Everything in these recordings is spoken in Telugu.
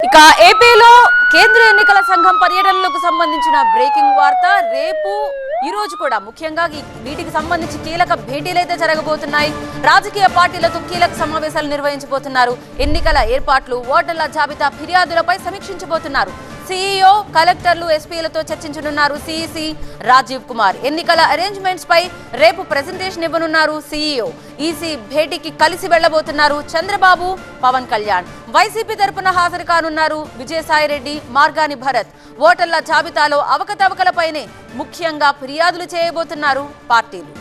ఇక ఏపీలో కేంద్ర ఎన్నికల సంఘం పర్యటనలకు సంబంధించిన బ్రేకింగ్ వార్త. రేపు ఈ రోజు కూడా ముఖ్యంగా వీటికి సంబంధించి కీలక భేటీలు అయితే జరగబోతున్నాయి. రాజకీయ పార్టీలతో కీలక సమావేశాలు నిర్వహించబోతున్నారు. ఎన్నికల ఏర్పాట్లు, ఓటర్ల జాబితా ఫిర్యాదులపై సమీక్షించబోతున్నారు. సీఈఓ, కలెక్టర్లు, ఎస్పీలతో చర్చించనున్నారు సీఈసీ రాజీవ్ కుమార్. ఎన్నికల అరేంజ్మెంట్స్ పై రేపు ప్రెజెంటేషన్ ఇవ్వనున్నారు సీఈఓ. ఈసీ భేటీకి కలిసి వెళ్లబోతున్నారు చంద్రబాబు, పవన్ కళ్యాణ్. వైసీపీ తరపున హాజరు కానున్నారు విజయసాయిరెడ్డి, మార్గాని భరత్. ఓటర్ల జాబితాలో అవకతవకలపైనే ముఖ్యంగా ఫిర్యాదులు చేయబోతున్నారు పార్టీలు.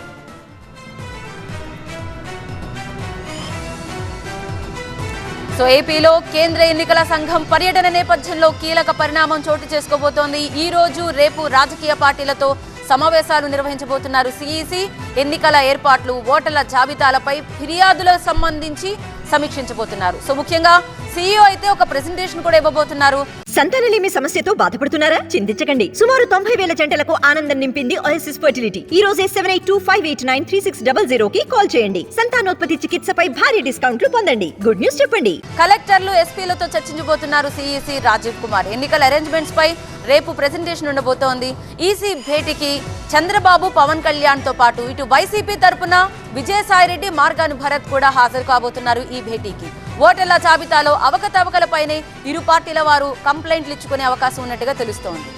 సో ఏపీలో కేంద్ర ఎన్నికల సంఘం పర్యటన నేపథ్యంలో కీలక పరిణామం చోటు చేసుకోబోతోంది. ఈ రోజు రేపు రాజకీయ పార్టీలతో సమావేశాలు నిర్వహించబోతున్నారు సీఈసీ. ఎన్నికల ఏర్పాట్లు, ఓటర్ల జాబితాలపై ఫిర్యాదులకు సంబంధించి సమీక్షించబోతున్నారు. సో ముఖ్యంగా సీఈఓ అయితే ఒక ప్రెజెంటేషన్ కూడా ఇవ్వబోతున్నారు. సంతానలేమి సమస్యతో బాధపడుతున్నారా? చింతించకండి. సుమారు 90,000 జంటలకు ఆనందం నింపింది ఓఎస్ఎస్ ఫర్టిలిటీ. ఈ రోజే 7825893600 కి కాల్ చేయండి. సంతానోత్పత్తి చికిత్సపై భారీ డిస్కౌంట్లు పొందండి. గుడ్ న్యూస్ చెప్పండి. కలెక్టర్లు, ఎస్పీలతో చర్చించబోతున్నారు సీఈసీ రాజీవ్ కుమార్. ఎన్నికల అరేంజ్మెంట్స్ పై రేపు ప్రెజెంటేషన్ ఉండబోతోంది. ఈసీ భేటీకి చంద్రబాబు, పవన్ కళ్యాణ్ తో పాటు ఇటు వైసీపీ తరపున విజయసాయిరెడ్డి, మార్గాని భరత్ కూడా హాజరు కాబోతున్నారు ఈ భేటీకి. ఓటర్ల జాబితాలో అవకతవకలపైనే ఇరు పార్టీల వారు కంప్లైంట్లు ఇచ్చుకునే అవకాశం ఉన్నట్టుగా తెలుస్తోంది.